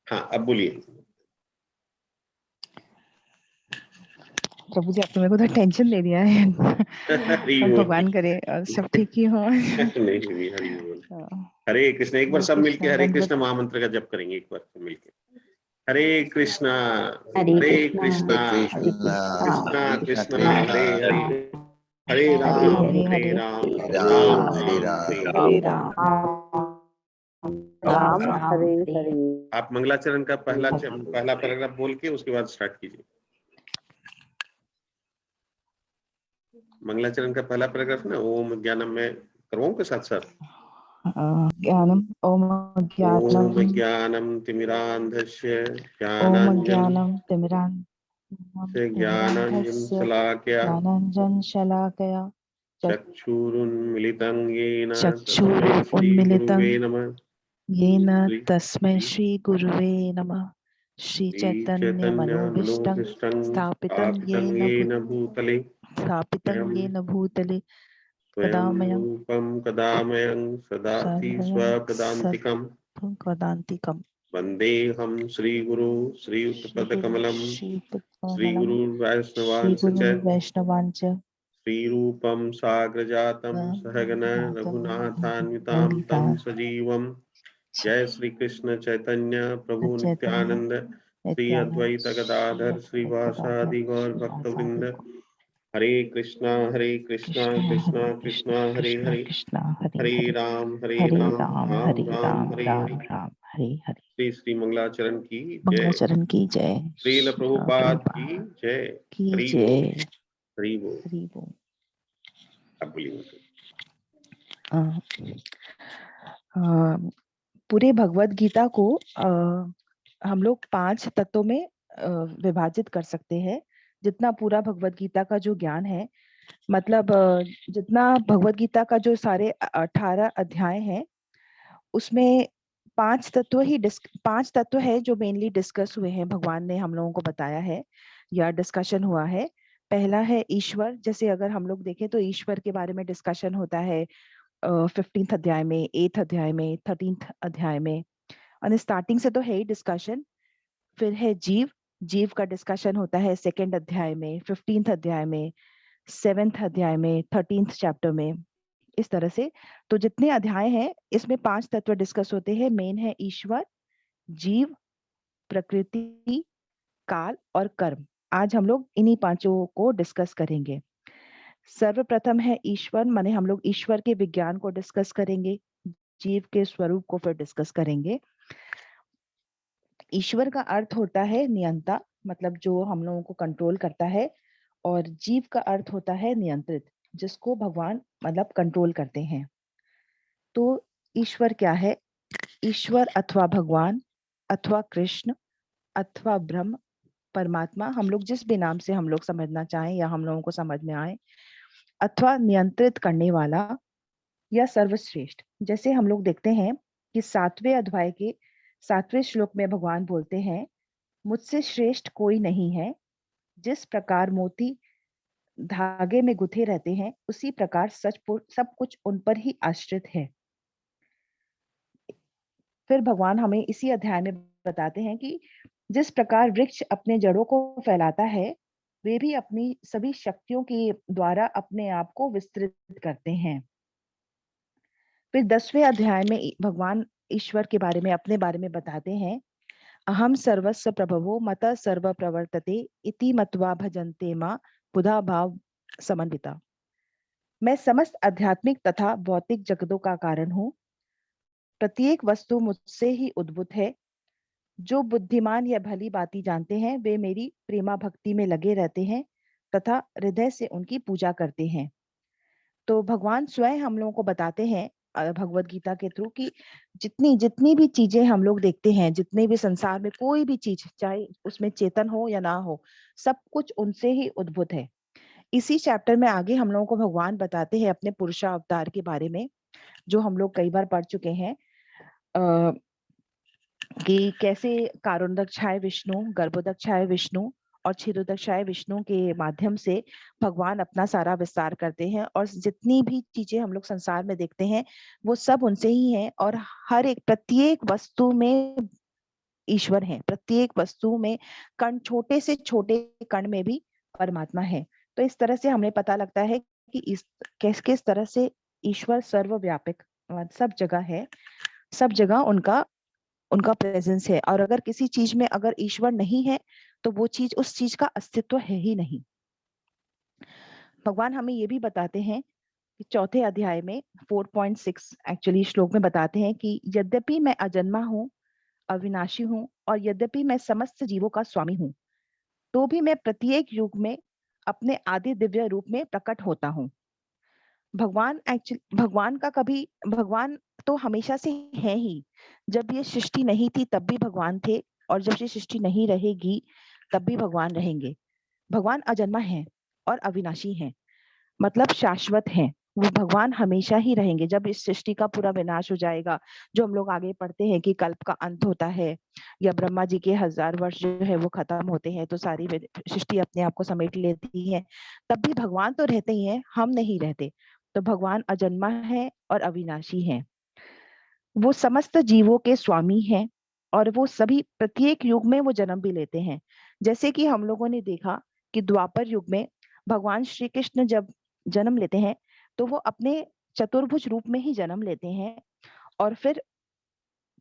हाँ, अब बोलिए। प्रभु जी, आपने मेरे को तो टेंशन दे दिया है। हरि अब बोल। भगवान करे सब ठीक ही हो। नहीं, हरि बोल। हरे कृष्ण। एक बार हरे सब मिलके कृष्णा, हरे दंडवत। कृष्ण महामंत्र का जप करेंगे, एक बार सब मिलके। हरे कृष्णा हरे हरे कृष्णा कृष्णा हरे कृष्णा कृष्णा कृष्णा हरे हरे, हरे हरे राम हरे राम हरे राम हरे हरे। हरे राम राम राम हरे हरे। आप मंगलाचरण का पहला पैराग्राफ बोल के उसके बाद स्टार्ट कीजिए। मंगलाचरण का पहला पैराग्राफ ना, ओम ज्ञानम में करवाऊं के साथ साथ। ज्ञानम ओम ज्ञानम ओम ज्ञानम तिमिरांधस्य ओम ज्ञानांजन ज्ञानम ज्ञानांजन तिमिरान्धस्य शलाकया ज्ञानाञ्जन शलाकया चक्षुरुन्मिलितं येन तस्मै श्री चक्षुरुन्मिलितं गुरुवे नमः। येन श्री तस्मै श्री गुरुवे नमः। श्री चैतन्य मनोभीष्टं श्रीचैतन्यमनोभीष्टं स्थापितं स्थापितं येन भूतले येन भूतले स्वयं रूपं कदामयं सदाति स्वपदान्तिकम् कदान्तिकम् वन्देऽहं श्रीगुरु श्रीयुतपदकमलं श्रीगुरु श्रीगुरुर्वैष्णवांश्च च वैष्णवांच श्रीरूपं साग्रजातं सहगण रघुनाथान्वितां तं सजीवम्। जय श्री कृष्ण चैतन्य प्रभु नित्यानंद श्री अद्वैत गदाधर श्रीवासादि गौर भक्तवृंद। हरे कृष्णा कृष्णा कृष्णा हरे हरे, हरे राम राम राम हरे हरे। हरे हरे। श्री श्री मंगलाचरण की जय। मंगलाचरण की जय। श्रील प्रभुपाद की जय। की हरि बोल। जय। हरि बोल। हरि बोल। अब बोलिए। पूरे भगवत गीता को हम लोग 5 तत्वों में विभाजित कर सकते हैं। जितना पूरा भगवत गीता का जो ज्ञान है, मतलब जितना भगवत गीता का जो सारे 18 अध्याय हैं, उसमें 5 तत्व है जो मेनली डिस्कस हुए हैं, भगवान ने हम लोगों को बताया है या डिस्कशन हुआ है। पहला है ईश्वर। जैसे अगर हम लोग देखें तो ईश्वर के बारे में डिस्कशन होता है 15th अध्याय में, 8th अध्याय में, 13th अध्याय में, और स्टार्टिंग से तो है ही डिस्कशन। फिर है जीव। जीव का डिस्कशन होता है 2nd अध्याय में, 15th अध्याय में, 7th अध्याय में, 13th चैप्टर में, इस तरह से। तो जितने अध्याय हैं इसमें 5 तत्व डिस्कस होते हैं। मेन है ईश्वर, जीव, प्रकृति, काल और कर्म। आज हम लोग इन्हीं 5 को डिस्कस करेंगे। सर्वप्रथम है ईश्वर, माने हम लोग ईश्वर के विज्ञान को डिस्कस करेंगे, जीव के स्वरूप को फिर डिस्कस करेंगे। ईश्वर का अर्थ होता है नियंता, मतलब जो हम लोगों को कंट्रोल करता है, और जीव का अर्थ होता है नियंत्रित, जिसको भगवान मतलब कंट्रोल करते हैं। तो ईश्वर क्या है? ईश्वर अथवा भगवान अथवा कृष्ण अथवा ब्रह्म, परमात्मा, हम लोग जिस भी नाम से हम लोग समझना चाहें या हम लोगों को समझ में आए, अथवा नियंत्रित करने वाला या सर्वश्रेष्ठ। जैसे हम लोग देखते हैं कि 7वें अध्याय के 7वें श्लोक में भगवान बोलते हैं, मुझसे श्रेष्ठ कोई नहीं है। जिस प्रकार मोती धागे में गुथे रहते हैं, उसी प्रकार सब कुछ उन पर ही आश्रित है। फिर भगवान हमें इसी अध्याय में बताते हैं कि जिस प्रकार वृक्ष अपने जड़ों को फैलाता है, वे भी अपनी सभी शक्तियों के द्वारा अपने आप को विस्तृत करते हैं। फिर 10वें अध्याय में भगवान ईश्वर के बारे में, अपने बारे में बताते हैं, अहम सर्वस्व प्रभवो मत सर्व प्रवर्तते इति मत्वा भजन्ते मां बुधा भाव समन्विता। मैं समस्त आध्यात्मिक तथा भौतिक जगतों का कारण हूँ। प्रत्येक वस्तु मुझसे ही उद्भूत है। जो बुद्धिमान या भली बाती जानते हैं, वे मेरी प्रेमा भक्ति में लगे रहते हैं तथा हृदय से उनकी पूजा करते हैं। तो भगवान स्वयं हम लोगों को बताते हैं भगवत गीता के थ्रू कि जितनी जितनी भी चीजें हम लोग देखते हैं, जितने भी संसार में कोई भी चीज, चाहे उसमें चेतन हो या ना हो, सब कुछ उनसे ही उद्भूत है। इसी चैप्टर में आगे हम लोगों को भगवान बताते हैं अपने पुरुषा अवतार के बारे में, जो हम लोग कई बार पढ़ चुके हैं, कि कैसे कारुण्यदक्षाय विष्णु, गर्भोदक्षाय विष्णु और क्षीरोदक्षाय विष्णु के माध्यम से भगवान अपना सारा विस्तार करते हैं। और जितनी भी चीजें हम लोग संसार में देखते हैं, वो सब उनसे ही है। और हर एक प्रत्येक वस्तु में ईश्वर हैं, प्रत्येक वस्तु में कण, छोटे से छोटे कण में भी परमात्मा है। तो इस तरह से हमें पता लगता है कि इस किस किस तरह से ईश्वर सर्वव्यापक सब जगह है, सब जगह उनका उनका प्रेजेंस है। और अगर किसी चीज में अगर ईश्वर नहीं है तो वो चीज, उस चीज का अस्तित्व है ही नहीं। भगवान हमें ये भी बताते हैं कि चौथे अध्याय में 4.6 एक्चुअली श्लोक में बताते हैं कि यद्यपि मैं अजन्मा हूँ, अविनाशी हूँ, और यद्यपि मैं समस्त जीवों का स्वामी हूँ, तो भी मैं प्रत्येक युग में अपने आदि दिव्य रूप में प्रकट होता हूँ। भगवान तो हमेशा से है ही। जब ये सृष्टि नहीं थी तब भी भगवान थे, और जब ये सृष्टि नहीं रहेगी तब भी भगवान रहेंगे। भगवान अजन्मा है और अविनाशी है, मतलब शाश्वत हैं। वो भगवान हमेशा ही रहेंगे। जब इस सृष्टि का पूरा विनाश हो जाएगा, जो हम लोग आगे पढ़ते हैं कि कल्प का अंत होता है, या ब्रह्मा जी के 1000 वर्ष जो है वो खत्म होते हैं, तो सारी सृष्टि अपने आप को समेट लेती है, तब भी भगवान तो रहते ही हैं, हम नहीं रहते। तो भगवान अजन्मा है और अविनाशी है। वो समस्त जीवों के स्वामी हैं, और वो सभी प्रत्येक युग में वो जन्म भी लेते हैं। जैसे कि हम लोगों ने देखा कि द्वापर युग में भगवान श्री कृष्ण जब जन्म लेते हैं तो वो अपने चतुर्भुज रूप में ही जन्म लेते हैं, और फिर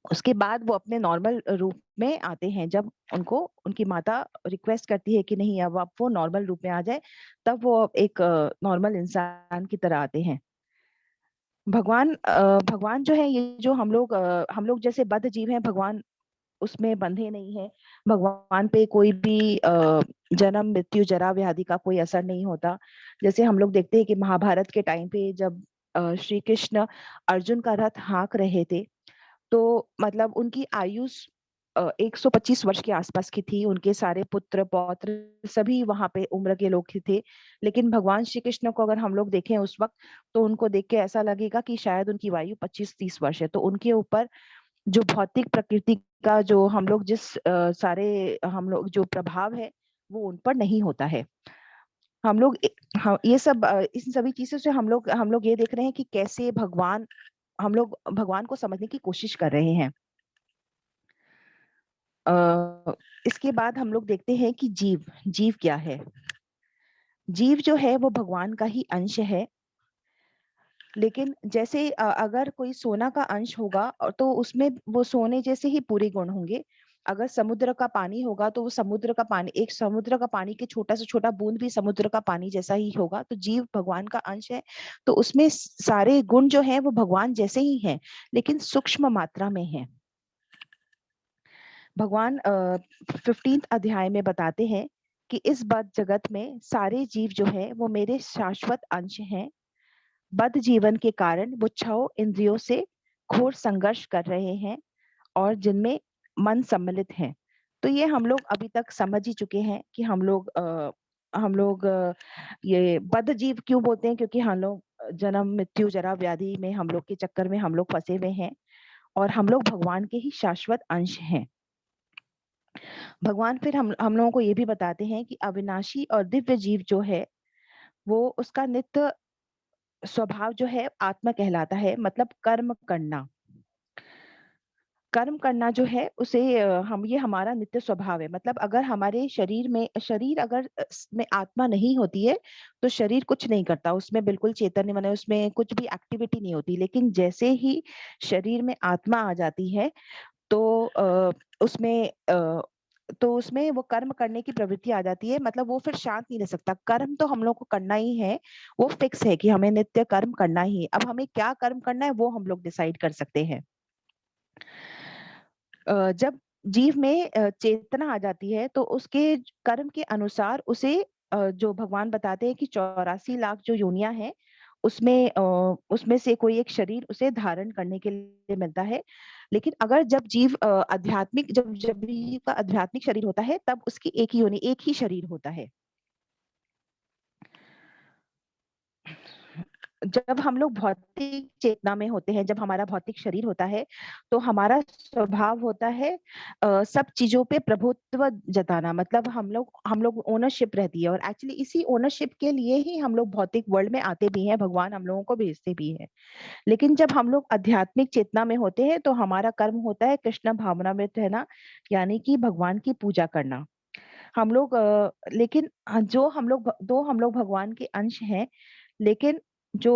उसके बाद वो अपने नॉर्मल रूप में आते हैं। जब उनको उनकी माता रिक्वेस्ट करती है कि नहीं अब आप वो नॉर्मल रूप में आ जाए, तब वो एक नॉर्मल इंसान की तरह आते हैं। भगवान जो है, ये जो हम लोग जैसे बद्ध जीव हैं, भगवान उसमें बंधे नहीं है। भगवान पे कोई भी जन्म मृत्यु जरा व्याधि का कोई असर नहीं होता। जैसे हम लोग देखते हैं कि महाभारत के टाइम पे जब श्री कृष्ण अर्जुन का रथ हाँक रहे थे, तो मतलब उनकी आयु 125 वर्ष के आसपास की थी। उनके सारे पुत्र पौत्र सभी वहां पे उम्र के लोग ही थे। लेकिन भगवान श्री कृष्ण को अगर हम लोग देखें उस वक्त, तो उनको देख के ऐसा लगेगा कि शायद उनकी आयु 25-30 वर्ष है। तो उनके ऊपर जो भौतिक प्रकृति का जो हम लोग सारे हम लोग जो प्रभाव है वो उन पर नहीं होता है। हम लोग ये सब इन सभी चीजों से हम लोग ये देख रहे हैं कि कैसे हम लोग भगवान को समझने की कोशिश कर रहे हैं। इसके बाद हम लोग देखते हैं कि जीव क्या है। जीव जो है वो भगवान का ही अंश है। लेकिन जैसे अगर कोई सोना का अंश होगा तो उसमें वो सोने जैसे ही पूरे गुण होंगे। अगर समुद्र का पानी होगा तो वो समुद्र का पानी के छोटा से छोटा बूंद भी समुद्र का पानी जैसा ही होगा। तो जीव भगवान का अंश है, तो उसमें सारे गुण जो है वो भगवान जैसे ही हैं, लेकिन सूक्ष्म मात्रा में है। भगवान 15th अध्याय में बताते हैं कि इस बद्ध जगत में सारे जीव जो है वो मेरे शाश्वत अंश हैं। बद्ध जीवन के कारण वो 6 इंद्रियों से घोर संघर्ष कर रहे हैं, और जिनमें मन सम्मिलित है। तो ये हम लोग अभी तक समझ ही चुके हैं कि हम लोग ये बद्ध जीव क्यों बोलते हैं, क्योंकि हम लोग जन्म मृत्यु जरा व्याधि में हम लोग के चक्कर में हम लोग फंसे हुए हैं, और हम लोग भगवान के ही शाश्वत अंश हैं। भगवान फिर हम लोगों को ये भी बताते हैं कि अविनाशी और दिव्य जीव जो है वो उसका नित्य स्वभाव जो है आत्मा कहलाता है, मतलब कर्म करना जो है उसे हम ये हमारा नित्य स्वभाव है। मतलब अगर हमारे शरीर अगर में आत्मा नहीं होती है तो शरीर कुछ नहीं करता, उसमें बिल्कुल चैतन्य माने उसमें कुछ भी एक्टिविटी नहीं होती। लेकिन जैसे ही शरीर में आत्मा आ जाती है तो उसमें वो कर्म करने की प्रवृत्ति आ जाती है। मतलब वो फिर शांत नहीं रह सकता। कर्म तो हम लोग को करना ही है, वो फिक्स है कि हमें नित्य कर्म करना ही है। अब हमें क्या कर्म करना है वो हम लोग डिसाइड कर सकते हैं। जब जीव में चेतना आ जाती है तो उसके कर्म के अनुसार उसे जो भगवान बताते हैं कि 84 लाख जो योनियां हैं उसमें से कोई एक शरीर उसे धारण करने के लिए मिलता है। लेकिन अगर जब जीव आध्यात्मिक जब जीव का आध्यात्मिक शरीर होता है तब उसकी एक ही योनि, एक ही शरीर होता है। जब हम लोग भौतिक चेतना में होते हैं, जब हमारा भौतिक शरीर होता है, तो हमारा स्वभाव होता है सब चीजों पे प्रभुत्व जताना। मतलब हम लोग ओनरशिप रहती है, और एक्चुअली इसी ओनरशिप के लिए ही हम लोग भौतिक वर्ल्ड में आते भी हैं, भगवान हम लोगों को भेजते भी है। लेकिन जब हम लोग आध्यात्मिक चेतना में होते हैं, तो हमारा कर्म होता है कृष्ण भावना में रहना, यानी कि भगवान की पूजा करना। हम लोग लेकिन हम लोग भगवान के अंश हैं, लेकिन जो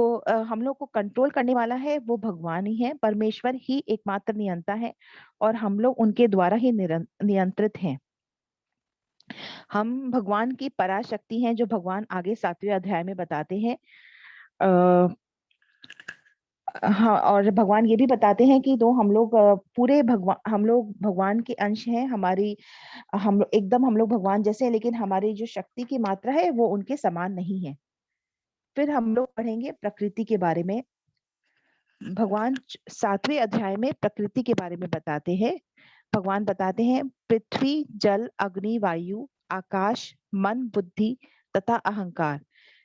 हम लोग को कंट्रोल करने वाला है वो भगवान ही है, परमेश्वर ही एकमात्र नियंता है, और हम लोग उनके द्वारा ही नियंत्रित हैं। हम भगवान की पराशक्ति हैं, जो भगवान आगे 7वें अध्याय में बताते हैं। आ, हाँ, और भगवान ये भी बताते हैं कि तो हम लोग पूरे भगवान हम लोग भगवान के अंश हैं। हम लोग भगवान जैसे हैं, लेकिन हमारी जो शक्ति की मात्रा है वो उनके समान नहीं है। फिर हम लोग पढ़ेंगे प्रकृति के बारे में। भगवान 7वें अध्याय में प्रकृति के बारे में बताते हैं। भगवान बताते हैं, पृथ्वी, जल, अग्नि, वायु, आकाश, मन, बुद्धि तथा अहंकार,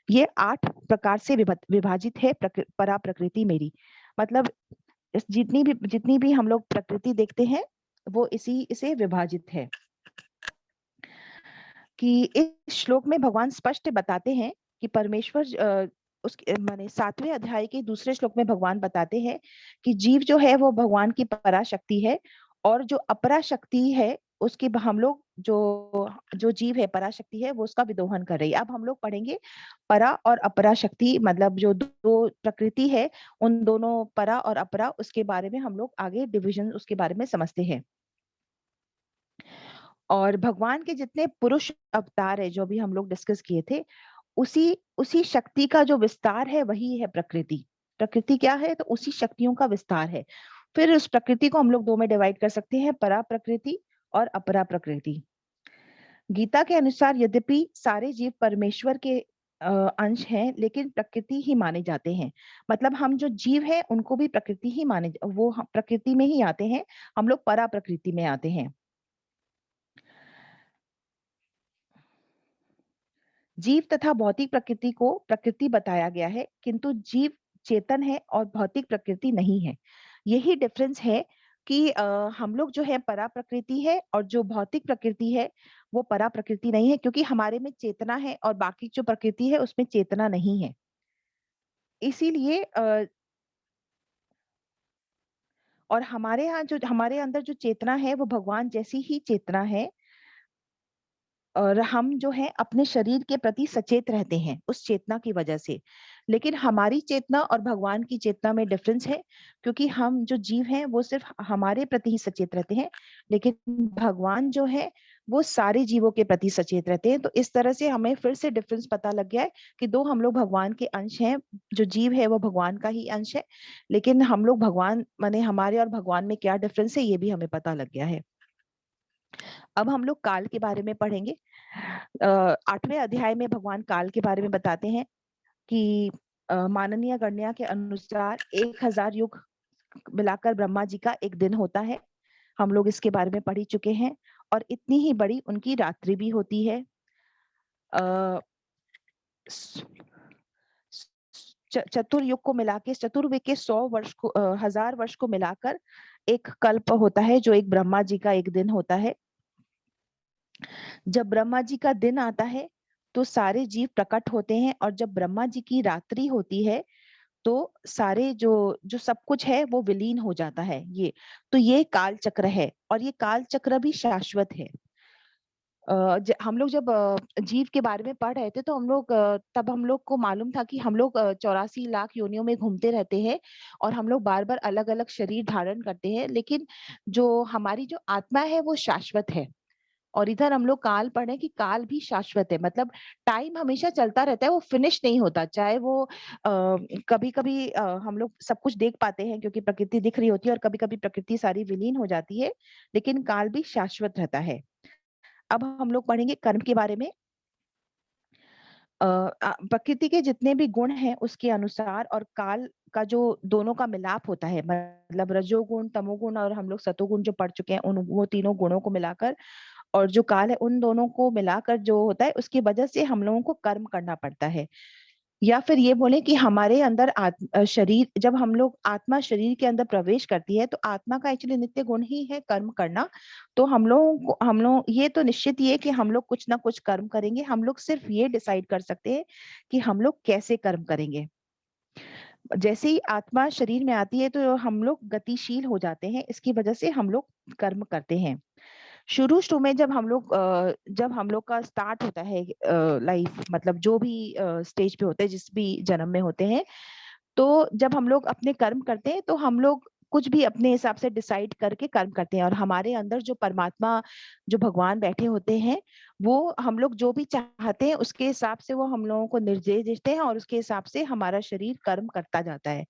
ये 8 प्रकार से विभाजित है परा प्रकृति मेरी। मतलब जितनी भी हम लोग प्रकृति देखते हैं, वो इसे विभाजित है। कि इस श्लोक में भगवान स्पष्ट बताते हैं कि परमेश्वर उसके माने 7वें अध्याय के दूसरे श्लोक में भगवान बताते हैं कि जीव जो है वो भगवान की पराशक्ति है, और जो अपराशक्ति है उसकी हम लोग जो जो जीव है पराशक्ति है वो उसका विदोहन कर रही है। अब हम लोग पढ़ेंगे परा और अपराशक्ति, मतलब जो दो प्रकृति है, उन दोनों परा और अपरा, उसके बारे में हम लोग आगे डिविजन उसके बारे में समझते हैं। और भगवान के जितने पुरुष अवतार है जो भी हम लोग डिस्कस किए थे, उसी उसी शक्ति का जो विस्तार है वही है प्रकृति। प्रकृति क्या है? तो उसी शक्तियों का विस्तार है। फिर उस प्रकृति को हम लोग 2 में डिवाइड कर सकते हैं, परा प्रकृति और अपरा प्रकृति। गीता के अनुसार यद्यपि सारे जीव परमेश्वर के अंश हैं, लेकिन प्रकृति ही माने जाते हैं। मतलब हम जो जीव हैं उनको भी प्रकृति ही प्रकृति में ही आते हैं। हम लोग परा प्रकृति में आते हैं। जीव तथा भौतिक प्रकृति को प्रकृति बताया गया है, किंतु जीव चेतन है और भौतिक प्रकृति नहीं है। यही डिफरेंस है कि हम लोग जो है परा प्रकृति है, और जो भौतिक प्रकृति है वो परा प्रकृति नहीं है, क्योंकि हमारे में चेतना है और बाकी जो प्रकृति है उसमें चेतना नहीं है। इसीलिए और हमारे अंदर जो चेतना है वो भगवान जैसी ही चेतना है, और हम जो है अपने शरीर के प्रति सचेत रहते हैं उस चेतना की वजह से। लेकिन हमारी चेतना और भगवान की चेतना में डिफरेंस है, क्योंकि हम जो जीव हैं वो सिर्फ हमारे प्रति ही सचेत रहते हैं, लेकिन भगवान जो है वो सारे जीवों के प्रति सचेत रहते हैं। तो इस तरह से हमें फिर से डिफरेंस पता लग गया है कि दो हम लोग भगवान के अंश हैं। जो जीव है वो भगवान का ही अंश है, लेकिन हम लोग भगवान माने हमारे और भगवान में क्या डिफरेंस है ये भी हमें पता लग गया है। अब हम लोग काल के बारे में पढ़ेंगे। 8वें अध्याय में भगवान काल के बारे में बताते हैं कि माननीय गणना के अनुसार 1000 युग मिलाकर ब्रह्मा जी का एक दिन होता है। हम लोग इसके बारे में पढ़ ही चुके हैं। और इतनी ही बड़ी उनकी रात्रि भी होती है। चतुर्युग को मिला के, चतुर्वेद के 100 वर्ष को 1000 वर्ष को मिलाकर एक कल्प होता है, जो एक ब्रह्मा जी का एक दिन होता है। जब ब्रह्मा जी का दिन आता है तो सारे जीव प्रकट होते हैं, और जब ब्रह्मा जी की रात्रि होती है तो सारे जो जो सब कुछ है वो विलीन हो जाता है। ये काल चक्र है, और ये काल चक्र भी शाश्वत है। हम लोग जब जीव के बारे में पढ़ रहे थे तो तब हम लोग को मालूम था कि हम लोग 84 लाख योनियों में घूमते रहते हैं, और हम लोग बार बार अलग अलग शरीर धारण करते हैं, लेकिन जो हमारी जो आत्मा है वो शाश्वत है। और इधर हम लोग काल पढ़े कि काल भी शाश्वत है, मतलब टाइम हमेशा चलता रहता है, वो फिनिश नहीं होता। चाहे वो कभी कभी हम लोग सब कुछ देख पाते हैं क्योंकि प्रकृति दिख रही होती है, और कभी कभी प्रकृति सारी विलीन हो जाती है, लेकिन काल भी शाश्वत रहता है। अब हम लोग पढ़ेंगे कर्म के बारे में। प्रकृति के जितने भी गुण हैं उसके अनुसार, और काल का जो दोनों का मिलाप होता है, मतलब रजोगुण, तमोगुण और हम लोग सतोगुण जो पढ़ चुके हैं, उन वो तीनों गुणों को मिलाकर, और जो काल है उन दोनों को मिलाकर जो होता है, उसकी वजह से हम लोगों को कर्म करना पड़ता है। या फिर ये बोले कि हमारे अंदर शरीर, जब हम लोग आत्मा शरीर के अंदर प्रवेश करती है तो आत्मा का एक्चुअली नित्य गुण ही है कर्म करना। तो हम लोग ये तो निश्चित ही है कि हम लोग कुछ ना कुछ कर्म करेंगे। हम लोग सिर्फ ये डिसाइड कर सकते हैं कि हम लोग कैसे कर्म करेंगे। जैसे ही आत्मा शरीर में आती है तो हम लोग गतिशील हो जाते हैं, इसकी वजह से हम लोग कर्म करते हैं। शुरू में जब हम लोग का स्टार्ट होता है लाइफ, मतलब जो भी स्टेज पे होते हैं, जिस भी जन्म में होते हैं, तो जब हम लोग अपने कर्म करते हैं तो हम लोग कुछ भी अपने हिसाब से डिसाइड करके कर्म करते हैं, और हमारे अंदर जो परमात्मा, जो भगवान बैठे होते हैं, वो हम लोग जो भी चाहते हैं उसके हिसाब से वो हम लोगों को निर्देश देते हैं, और उसके हिसाब से हमारा शरीर कर्म करता जाता है।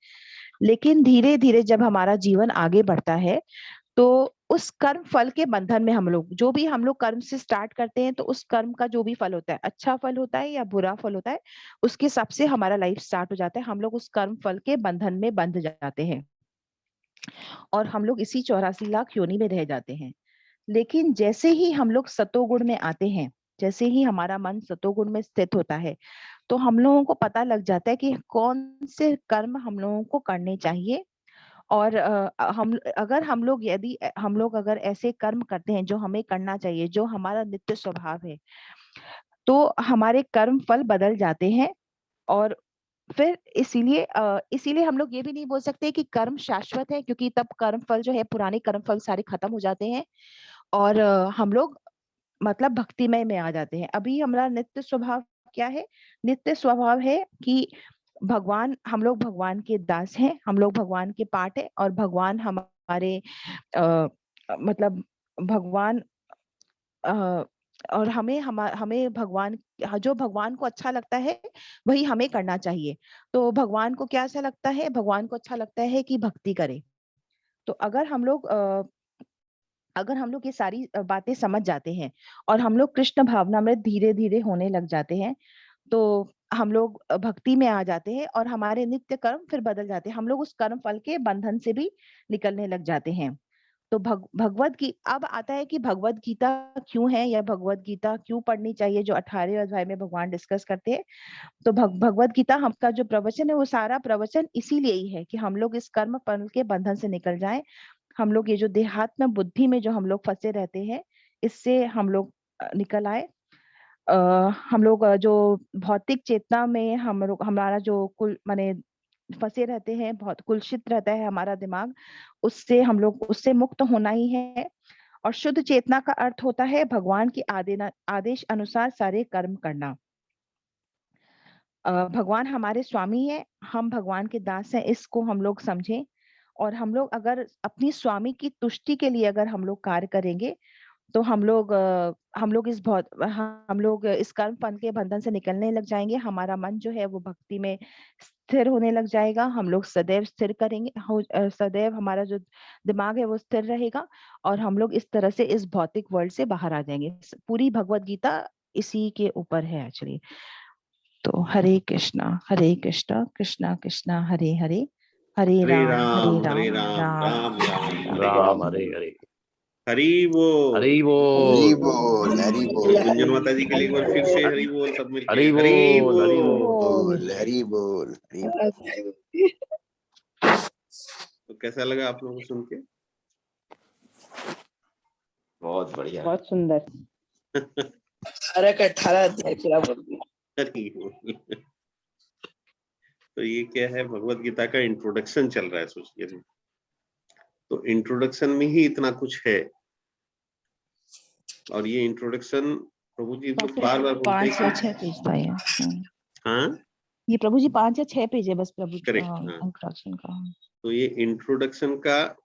लेकिन धीरे धीरे जब हमारा जीवन आगे बढ़ता है तो उस कर्म फल के बंधन में हम लोग, जो भी हम लोग कर्म से स्टार्ट करते हैं, तो उस कर्म का जो भी फल होता है, अच्छा फल होता है या बुरा फल होता है, उसके हिसाब से हमारा लाइफ स्टार्ट हो जाता है। हम लोग उस कर्म फल के बंधन में बंध जाते हैं और हम लोग इसी 84 लाख योनि में रह जाते हैं। लेकिन जैसे ही हम लोग सतोगुण में आते हैं, जैसे ही हमारा मन सतोगुण में स्थित होता है, तो हम लोगों को पता लग जाता है कि कौन से कर्म हम लोगों को करने चाहिए। और यदि हम लोग अगर ऐसे कर्म करते हैं जो हमें करना चाहिए, जो हमारा नित्य स्वभाव है, तो हमारे कर्म फल बदल जाते हैं। और फिर इसीलिए हम लोग ये भी नहीं बोल सकते कि कर्म शाश्वत है, क्योंकि तब कर्म फल जो है, पुराने कर्म फल सारे खत्म हो जाते हैं और हम लोग मतलब भक्तिमय में आ जाते हैं। अभी हमारा नित्य स्वभाव क्या है? नित्य स्वभाव है कि हम लोग भगवान के दास हैं, हम लोग भगवान के पार्ट है, और भगवान हमारे मतलब भगवान अ, और हमें भगवान, जो भगवान को अच्छा लगता है वही हमें करना चाहिए। तो भगवान को क्या अच्छा लगता है? भगवान को अच्छा लगता है कि भक्ति करें। तो अगर हम लोग ये सारी बातें समझ जाते हैं और हम लोग कृष्ण भावना में धीरे धीरे होने लग जाते हैं, तो हम लोग भक्ति में आ जाते हैं और हमारे नित्य कर्म फिर बदल जाते हैं। हम लोग उस कर्म फल के बंधन से भी निकलने लग जाते हैं। तो भगवत की अब आता है कि भगवत गीता क्यों है, या भगवत गीता क्यों पढ़नी चाहिए, जो 18वें अध्याय में भगवान डिस्कस करते हैं। तो भगवत गीता हमका जो प्रवचन है, वो सारा प्रवचन इसीलिए ही है कि हम लोग इस कर्म फल के बंधन से निकल जाएं। हम लोग ये जो देहात्म बुद्धि में जो हम लोग फंसे रहते हैं, इससे हम लोग निकल आए। हम लोग जो भौतिक चेतना में हम लोग, हमारा जो कुल माने फंसे रहते हैं, बहुत कुलसित रहता है हमारा दिमाग, उससे हम लोग उससे मुक्त होना ही है। और शुद्ध चेतना का अर्थ होता है भगवान के आदेश अनुसार सारे कर्म करना। भगवान हमारे स्वामी है, हम भगवान के दास हैं, इसको हम लोग समझें। और हम लोग अगर अपनी स्वामी की तुष्टि के लिए अगर हम लोग कार्य करेंगे, तो हम लोग इस कर्म फल के बंधन से निकलने लग जाएंगे। हमारा मन जो है वो भक्ति में स्थिर होने लग जाएगा। हम लोग सदैव सदैव हमारा जो दिमाग है वो स्थिर रहेगा, और हम लोग इस तरह से इस भौतिक वर्ल्ड से बाहर आ जाएंगे। पूरी भगवत गीता इसी के ऊपर है एक्चुअली। तो हरे कृष्णा कृष्णा कृष्णा हरे हरे, हरे हरे राम राम हरे राम राम राम राम राम हरे राम हरे। हरे हरे। हरि बोल। हरि हरि बोल। बोल, हरि तो बोल, गुंजन माता जी के लिए एक बार फिर से हरि बोल, सब मिलके हरि हरि बोल। हरि बोल। बोल। हरि बोल, हरि बोल। तो कैसा लगा आप लोगों को सुन के? बहुत बढ़िया। बहुत सुंदर। 18 का 18 अध्याय पूरा बोल दिया। हरि बोल। तो ये क्या है, भगवत गीता का इंट्रोडक्शन चल रहा है, सोचिए। तो इंट्रोडक्शन में ही इतना कुछ है, और ये इंट्रोडक्शन प्रभु जी तो बार बार बोलते 5 या 6 हैं कि पेज था ये। हाँ ये प्रभु जी 5 या 6 पेज है बस प्रभु करेक्ट। हाँ, इंट्रोडक्शन का। तो ये इंट्रोडक्शन का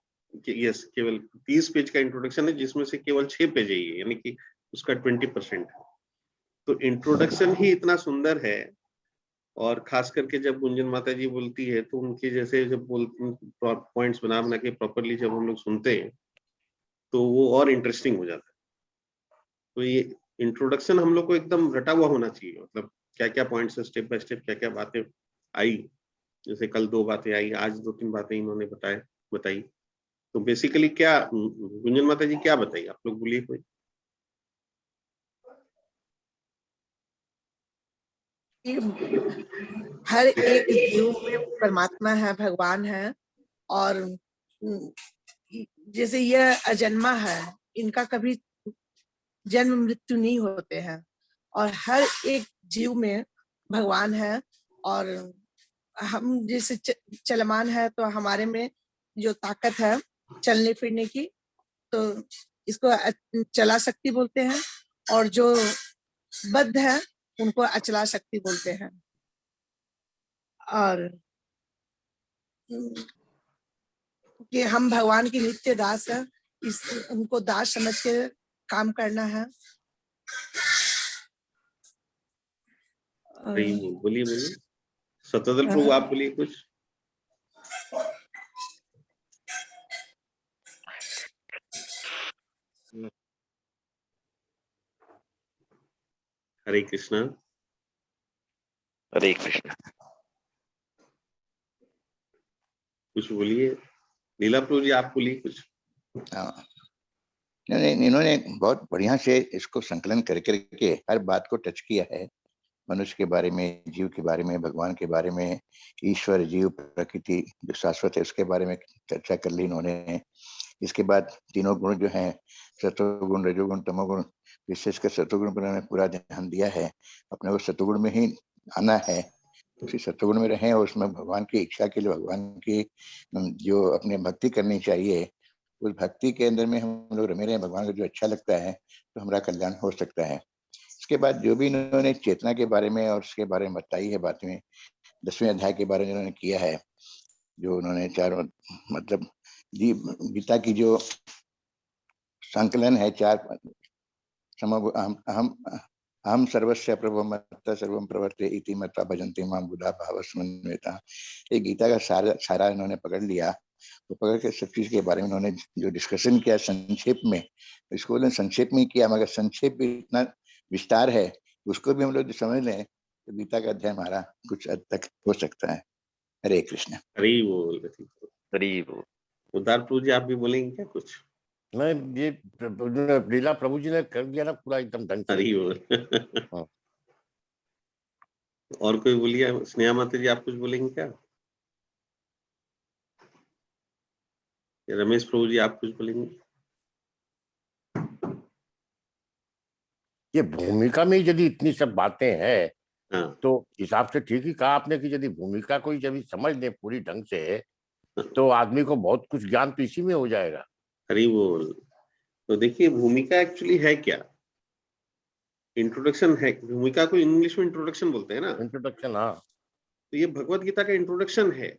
यस केवल 30 पेज का इंट्रोडक्शन है, जिसमें से केवल 6 पेज है ये, यानी कि उसका 20% है। तो इंट्रोडक्शन ही इतना सुंदर है। और खास करके जब गुंजन माता जी बोलती है, तो उनके जैसे जब पॉइंट्स बना बना के प्रॉपरली जब हम लोग सुनते हैं, तो वो और इंटरेस्टिंग हो जाता है। तो ये इंट्रोडक्शन हम लोग को एकदम रटा हुआ होना चाहिए, मतलब क्या क्या पॉइंट्स है, स्टेप बाय स्टेप क्या क्या बातें आई। जैसे कल 2 बातें आई, आज 2-3 बातें इन्होंने बताई। तो बेसिकली क्या गुंजन माता जी क्या बताई, आप लोग बोलिए कोई। हर एक जीव में परमात्मा है, भगवान है। और जैसे यह अजन्मा है, इनका कभी जन्म मृत्यु नहीं होते हैं, और हर एक जीव में भगवान है। और हम जैसे चलमान है, तो हमारे में जो ताकत है चलने फिरने की, तो इसको चला शक्ति बोलते हैं। और जो बद्ध है उनको अचला शक्ति बोलते हैं। और कि हम भगवान की नित्य दास है, इस उनको दास समझ के काम करना है। बोलिए बोलिए सतोदल प्रभु, आप बोलिए कुछ। हरे कृष्णा। हरे कृष्ण। कुछ बोलिए। लीला प्रभु जी, आप बोलिए कुछ। हाँ, नहीं, इन्होंने बहुत बढ़िया से इसको संकलन करके हर बात को टच किया है। मनुष्य के बारे में, जीव के बारे में, भगवान के बारे में, ईश्वर, जीव, प्रकृति जो शाश्वत है उसके बारे में चर्चा कर ली इन्होंने। इसके बाद तीनों गुण जो हैं, सत्वगुण, रजोगुण, तमोगुण, विशेषकर सत्वगुण पर उन्होंने पूरा ध्यान दिया है। अपने को सत्वगुण में ही आना है, तो उसी सत्वगुण में रहें और उसमें भगवान की इच्छा के लिए, भगवान की जो अपने भक्ति करनी चाहिए, उस भक्ति के अंदर में हम लोग रमे रहें। भगवान को जो अच्छा लगता है तो हमारा कल्याण हो सकता है। इसके बाद जो भी इन्होंने चेतना के बारे में और उसके बारे में बताई है बातें, 10वें अध्याय के बारे में इन्होंने किया है, जो उन्होंने चार मतलब गीता की जो संकलन है, चार हम सर्वस्य प्रभु मत्ता सर्वम प्रवर्ते इति मत्वा भजन्ते मां बुधा भावस्मन्विता। ये गीता का सारा इन्होंने पकड़ लिया। तो पकड़ के सब चीज के बारे में इन्होंने जो डिस्कशन किया संक्षेप में, इसको उन्होंने संक्षेप में किया, मगर संक्षेप भी इतना विस्तार है, उसको भी हम लोग समझ लें तो गीता का अध्ययन हमारा कुछ हद तक हो सकता है। हरे कृष्ण। हरी बोल। हरि बोल। उद्धार प्रभु जी, आप भी बोलेंगे क्या कुछ? नहीं, ये लीला प्रभु जी ने कर दिया ना पूरा एकदम ढंग से। हरी बोल। हाँ। और कोई बोलिए। स्नेहा माता जी, आप कुछ बोलेंगे क्या? रमेश प्रभु जी, आप कुछ बोलेंगे? ये भूमिका में यदि इतनी सब बातें हैं, हाँ। तो हिसाब से ठीक ही कहा आपने कि यदि भूमिका कोई जब समझ ले पूरी ढंग से, तो आदमी को बहुत कुछ ज्ञान तो इसी में हो जाएगा। हरी बोल। तो देखिए, भूमिका एक्चुअली है क्या? इंट्रोडक्शन है। भूमिका को इंग्लिश में इंट्रोडक्शन बोलते हैं ना। इंट्रोडक्शन। हाँ, तो ये भगवत गीता का इंट्रोडक्शन है।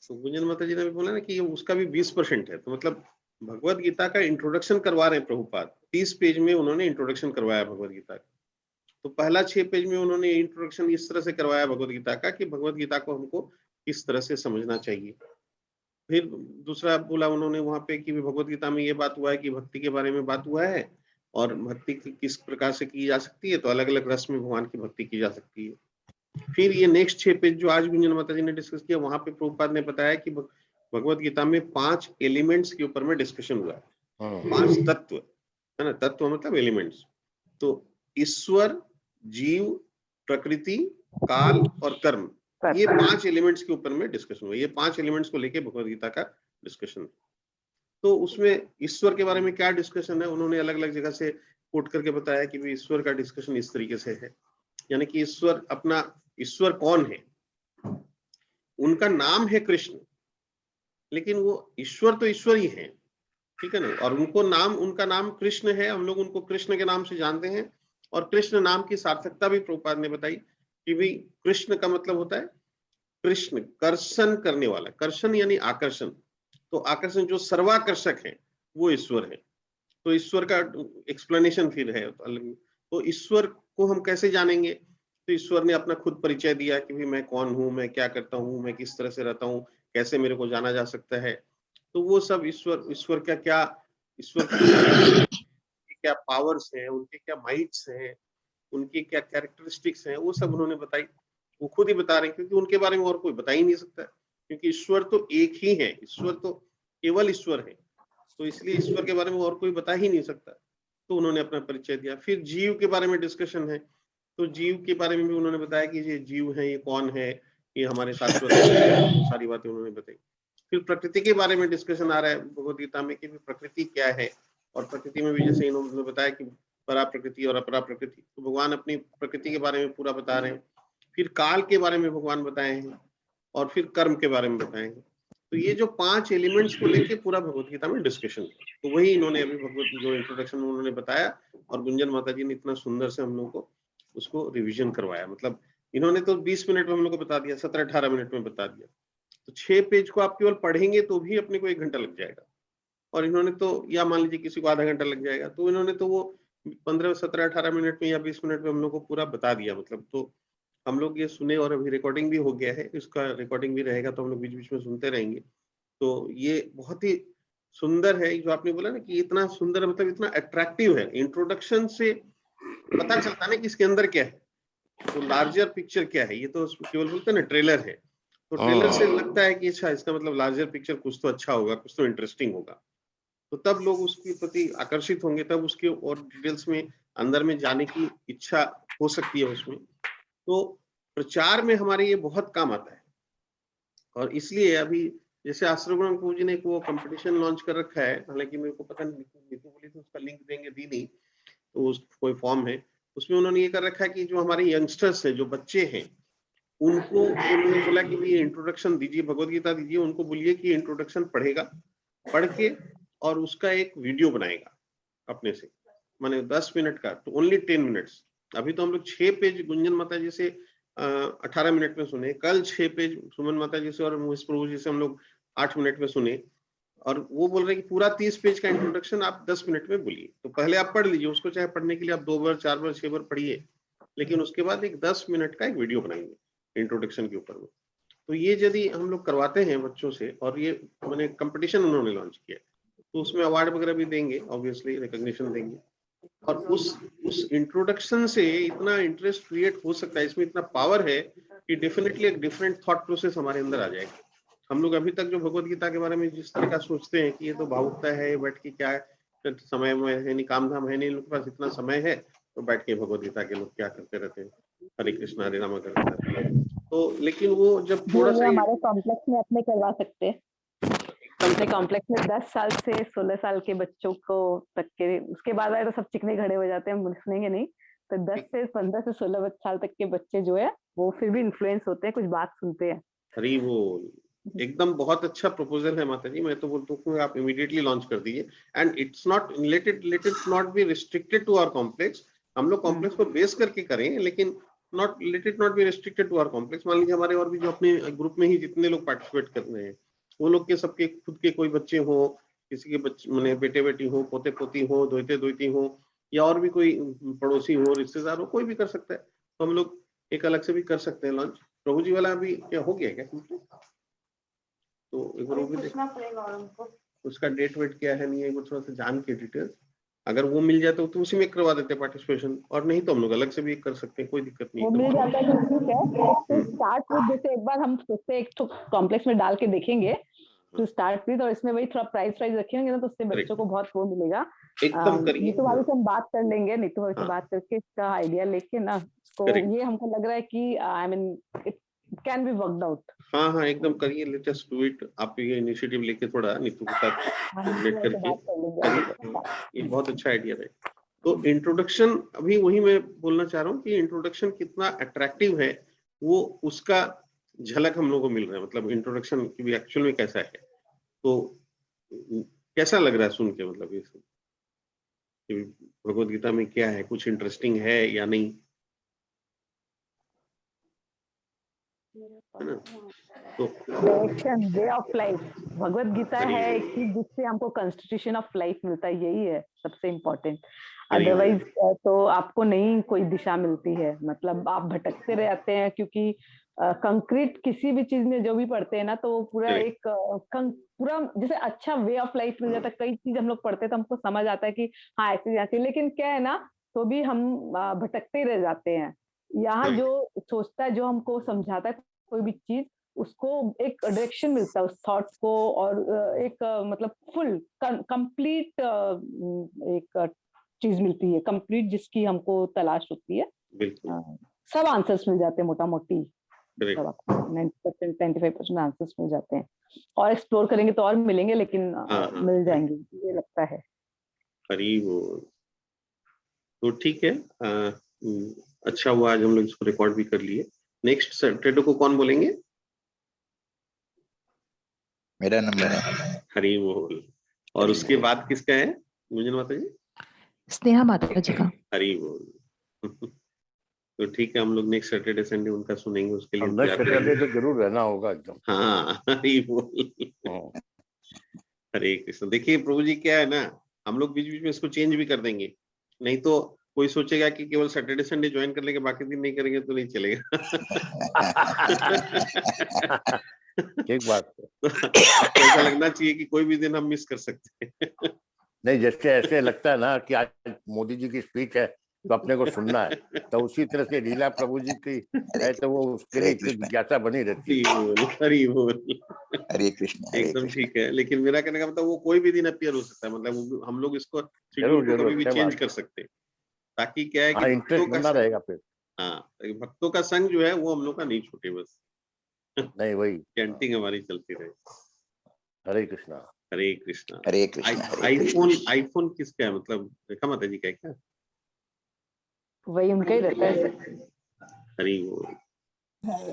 तो गुंजन माता जी ने भी बोला ना कि ये उसका भी 20% है। तो मतलब भगवत गीता का इंट्रोडक्शन करवा रहे हैं प्रभुपाद। 30 पेज में उन्होंने इंट्रोडक्शन करवाया भगवत गीता का। तो पहला 6 पेज में उन्होंने इंट्रोडक्शन इस तरह से करवाया भगवत गीता का कि भगवत गीता को हमको किस तरह से समझना चाहिए। फिर दूसरा बोला उन्होंने वहां पे कि भगवत गीता में ये बात हुआ है कि भक्ति के बारे में बात हुआ है, और भक्ति किस प्रकार से की जा सकती है। तो अलग अलग रस में भगवान की भक्ति की जा सकती है। फिर ये नेक्स्ट 6 पेज जो आज गुंजन माता जी ने डिस्कस किया, वहां पे प्रभुपाद ने बताया कि भगवत गीता में 5 एलिमेंट्स के ऊपर में डिस्कशन हुआ है। 5 तत्व है ना। तत्व मतलब एलिमेंट्स। तो ईश्वर, जीव, प्रकृति, काल और कर्म, ये 5 एलिमेंट्स के ऊपर में डिस्कशन हुआ। ये 5 एलिमेंट्स को लेके भगवत गीता का डिस्कशन। तो उसमें ईश्वर के बारे में क्या डिस्कशन है, उन्होंने अलग अलग जगह से कोट करके बताया कि ईश्वर का डिस्कशन इस तरीके से है, यानी कि ईश्वर कौन है। उनका नाम है कृष्ण, लेकिन वो ईश्वर तो ईश्वर ही है, ठीक है ना। और उनका नाम कृष्ण है। हम लोग उनको कृष्ण के नाम से जानते हैं। और कृष्ण नाम की सार्थकता भी प्रभुपाद ने बताई कि भाई कृष्ण का मतलब होता है कृष्ण, कर्षण करने वाला। कर्षण यानी आकर्षण। तो आकर्षण जो सर्वाकर्षक है वो ईश्वर है। तो ईश्वर का एक्सप्लेनेशन फिर है अलग। तो ईश्वर को हम कैसे जानेंगे? तो ईश्वर ने अपना खुद परिचय दिया कि भाई मैं कौन हूँ, मैं क्या करता हूँ, मैं किस तरह से रहता हूँ, कैसे मेरे को जाना जा सकता है। तो वो सब ईश्वर की क्या पावर्स हैं, उनके क्या माइट्स हैं, उनके क्या कैरेक्टरिस्टिक्स हैं, वो सब उन्होंने बताई। वो खुद ही बता रहे हैं, क्योंकि उनके बारे में और कोई बता ही नहीं सकता, क्योंकि ईश्वर तो एक ही है। ईश्वर तो केवल ईश्वर है, तो इसलिए ईश्वर के बारे में और कोई बता ही नहीं सकता। तो उन्होंने अपना परिचय दिया। फिर जीव के बारे में डिस्कशन है तो जीव के बारे में भी उन्होंने बताया कि ये जीव है, ये कौन है, ये हमारे शाश्वत है, वो सारी बातें उन्होंने बताई। फिर प्रकृति के बारे में डिस्कशन आ रहा है भगवद गीता में कि प्रकृति क्या है, और प्रकृति में भी जैसे इन्होंने बताया कि परा प्रकृति और अपरा प्रकृति, तो भगवान अपनी प्रकृति के बारे में पूरा बता रहे हैं। फिर काल के बारे में भगवान बताए हैं, और फिर कर्म के बारे में बताए हैं। तो ये जो 5 एलिमेंट्स को लेके पूरा भगवद गीता में डिस्कशन, तो वही इन्होंने अभी भगवत जो इंट्रोडक्शन उन्होंने बताया, और गुंजन माता जी ने इतना सुंदर से हम लोग को उसको रिवीजन करवाया। मतलब इन्होंने तो 20 मिनट में हम लोग को बता दिया, 17-18 मिनट में बता दिया। तो 6 पेज को आप केवल पढ़ेंगे तो भी अपने को 1 घंटा लग जाएगा, और इन्होंने तो, या मान लीजिए किसी को आधा घंटा लग जाएगा, तो इन्होंने तो वो 15, 17, 18 मिनट में या 20 मिनट में हम लोग को पूरा बता दिया। मतलब तो हम लोग ये सुने, और अभी रिकॉर्डिंग भी हो गया है, इसका रिकॉर्डिंग भी रहेगा, तो हम लोग बीच बीच में सुनते रहेंगे। तो ये बहुत ही सुंदर है जो आपने बोला ना कि इतना सुंदर, मतलब इतना अट्रैक्टिव है। इंट्रोडक्शन से पता चलता है ना कि इसके अंदर क्या है, तो लार्जर पिक्चर क्या है। ये तो केवल बोलते हैं ना ट्रेलर है, तो ट्रेलर से लगता है कि अच्छा, इसका मतलब लार्जर पिक्चर कुछ तो अच्छा होगा, कुछ तो इंटरेस्टिंग होगा, तो तब लोग उसके प्रति आकर्षित होंगे, तब उसके और डिटेल्स में अंदर में जाने की इच्छा हो सकती है उसमें। तो प्रचार में हमारे ये बहुत काम आता है, और इसलिए अभी जैसे आश्रम प्रभु जी ने एक वो कंपटीशन लॉन्च कर रखा है, हालांकि मेरे को पता नहीं, नीतू बोली थी उसका लिंक देंगे, दी नहीं, तो उस कोई फॉर्म है, उसमें उन्होंने ये कर रखा है कि जो हमारे यंगस्टर्स हैं, जो बच्चे हैं, उनको उन्होंने बोला कि ये इंट्रोडक्शन दीजिए, भगवद गीता दीजिए, उनको बोलिए कि इंट्रोडक्शन पढ़ेगा, पढ़ के और उसका एक वीडियो बनाएगा अपने से, माने 10 मिनट का, तो ओनली 10 मिनट्स। अभी तो हम लोग 6 पेज गुंजन माता जी से 18 मिनट में सुने, कल 6 पेज सुमन माता जी से और मुकेश प्रभु जी से हम लोग 8 मिनट में सुने, और वो बोल रहे हैं कि पूरा 30 पेज का इंट्रोडक्शन आप 10 मिनट में बोलिए। तो पहले आप पढ़ लीजिए उसको, चाहे पढ़ने के लिए आप 2 बार, 4 बार, 6 बार पढ़िए, लेकिन उसके बाद एक 10 मिनट का एक वीडियो बनाएंगे इंट्रोडक्शन के ऊपर में। तो ये यदि हम लोग करवाते हैं बच्चों से, और ये मैंने कंपटीशन उन्होंने लॉन्च किया, तो उसमें अवार्ड वगैरह भी देंगे, ऑब्वियसली रिकॉग्निशन देंगे, और उस इंट्रोडक्शन से इतना इंटरेस्ट क्रिएट हो सकता है, इसमें इतना पावर है कि डेफिनेटली एक डिफरेंट थॉट प्रोसेस हमारे अंदर आ जाएगा। हम लोग अभी तक जो भगवत गीता के बारे में जिस तरह का सोचते हैं कि ये तो भावुकता है, बैठ के क्या है, समय में है नहीं, काम धाम है नहीं, लोग के पास इतना समय है, तो बैठ के भगवत गीता के लोग क्या करते रहते हैं, हरे कृष्णा हरे राम करते रहते हैं। तो लेकिन वो जब थोड़ा सा हमारे कॉम्प्लेक्स में अपने करवा सकते हैं, अपने कॉम्प्लेक्स में 10 साल से 16 साल के बच्चों को तक के, उसके बाद आए तो सब चिकने खड़े हो जाते हैं, हम सुनेंगे नहीं, तो 10 से 15 से 16 साल तक के बच्चे जो है वो फिर भी इन्फ्लुएंस होते हैं, कुछ बात सुनते हैं। हरी बोल, एकदम बहुत अच्छा प्रपोजल है माता जी। मैं तो बोलता हूँ आप इमीडिएटली लॉन्च कर दीजिए, and it's not let it not be restricted to our complex. हम लोग कॉम्प्लेक्स को बेस करके करें, लेकिन let it not be restricted to our complex. मान लीजिए हमारे और भी जो अपने ग्रुप में ही जितने लोग पार्टिसिपेट कर रहे हैं, वो लोग के सबके खुद के कोई बच्चे हो, किसी के बच्चे मैंने बेटे बेटी हो, पोते पोती हो, दोते दोती हो, या और भी कोई पड़ोसी हो, रिश्तेदार हो, कोई भी कर सकता है। तो हम लोग एक अलग से भी कर सकते हैं लॉन्च। प्रभु जी वाला अभी क्या हो गया क्या? तो एक बार वो भी देखना पड़ेगा उनको, उसका डेट वेट क्या है, नहीं है, वो थोड़ा सा जान के डिटेल्स अगर वो मिल जाए तो उसी में करवा देते हैं पार्टिसिपेशन, और नहीं तो हम लोग अलग से भी कर सकते हैं, कोई दिक्कत नहीं वो है। मिल जाता है तो ठीक है। तो स्टार्ट विद, जैसे एक बार हम सोचते एक तो कॉम्प्लेक्स में डाल के देखेंगे टू स्टार्ट विद, और इसमें वही थोड़ा प्राइस रखेंगे ना, तो उससे बच्चों को बहुत वो मिलेगा। एकदम करिए। नीतू भाभी से हम बात कर लेंगे, नीतू भाभी से हाँ, बात करके इसका आइडिया लेके ना, तो Correct. ये हमको लग रहा है कि I mean it can be worked out. हाँ हाँ एकदम करिए, लेट अस डू इट। आप ये इनिशिएटिव लेके थोड़ा नीतू के साथ कोऑर्डिनेट करके करिए, ये बहुत अच्छा आइडिया है। तो इंट्रोडक्शन, अभी वही मैं बोलना चाह रहा हूँ कि इंट्रोडक्शन कितना अट्रैक्टिव है, वो उसका झलक हम लोगों को मिल रहा है। मतलब इंट्रोडक्शन की भी एक्चुअल में कैसा है, तो कैसा लग रहा है सुन के, मतलब ये सब कि भगवत गीता में क्या है, कुछ इंटरेस्टिंग है या नहीं, है ना? तो direction, way of life, Bhagavad Gita है कि जिससे हमको कॉन्स्टिट्यूशन ऑफ लाइफ मिलता है, यही है सबसे इम्पोर्टेंट। अदरवाइज तो आपको नहीं कोई दिशा मिलती है, मतलब आप भटकते रहते हैं, क्योंकि कंक्रीट किसी भी चीज में जो भी पढ़ते हैं ना, तो वो पूरा एक पूरा जैसे अच्छा वे ऑफ लाइफ मिल जाता है। कई चीज हम लोग पढ़ते हैं तो हमको समझ आता है कि हाँ ऐसे ऐसे, लेकिन क्या है ना, तो भी हम भटकते रह जाते हैं। यहाँ जो सोचता है, जो हमको समझाता है कोई भी चीज, उसको एक डायरेक्शन मिलता है उस थॉट को, और एक मतलब फुल कंप्लीट एक चीज मिलती है, कंप्लीट जिसकी हमको तलाश होती है। बिल्कुल सब आंसर्स मिल जाते हैं मोटा मोटी, करेक्ट। सब आपको 90% 95% आंसर्स मिल जाते हैं, और एक्सप्लोर करेंगे तो और मिलेंगे, लेकिन हाँ, मिल जाएंगे ये लगता है। हरी वो तो ठीक है। अच्छा हुआ आज हम लोग इसको रिकॉर्ड भी कर लिए। नेक्स्ट सैटरडे को कौन बोलेंगे? मेरा नंबर है। हरी बोल। और उसके बाद किसका है गुंजन माता जी? स्नेहा माता जी का। हरी बोल। तो ठीक है, हम लोग नेक्स्ट सैटरडे संडे उनका सुनेंगे, उसके लिए अब नेक्स्ट इंतजार सैटरडे करेंगे। तो जरूर रहना होगा एकदम। हाँ हरी बोल। हरे कृष्ण। देखिए प्रभु जी क्या है ना, हम लोग बीच बीच में इसको चेंज भी कर देंगे, नहीं तो कोई सोचेगा कि केवल सैटरडे संडे ज्वाइन कर लेंगे, बाकी दिन नहीं करेंगे तो नहीं चलेगा। ठीक बात है। तो आपको ऐसा लगना चाहिए कि कोई भी दिन हम मिस कर सकते हैं। नहीं, जैसे ऐसे लगता है ना कि आज मोदी जी की स्पीच है तो अपने को सुनना है, तो उसी तरह से लीला प्रभु जी की है तो वो उसके लिए हरे एक कृष्ण जिज्ञासा बनी रहती हरी है। बोल हरी बोल। हरे कृष्ण हरे एकदम कृष्ण। ठीक है, लेकिन मेरा कहने का मतलब वो कोई भी दिन अपीयर हो सकता है, मतलब हम लोग इसको शेड्यूल जरूर को जरूर, कभी भी अच्छी चेंज बात। कर सकते हैं, ताकि क्या है कि हाँ, भक्तों इंटरेस्ट का बना रहेगा फिर। हाँ भक्तों का संग जो है वो हम लोग का नहीं छूटे, बस नहीं वही। चैंटिंग हमारी चलती रहे। हरे कृष्णा। हरे कृष्णा। हरे कृष्ण हरे आईफोन कृष्ण। आईफोन किसका है, मतलब रेखा माता जी का है क्या? वही उनका ही रहता है। हरी बोल।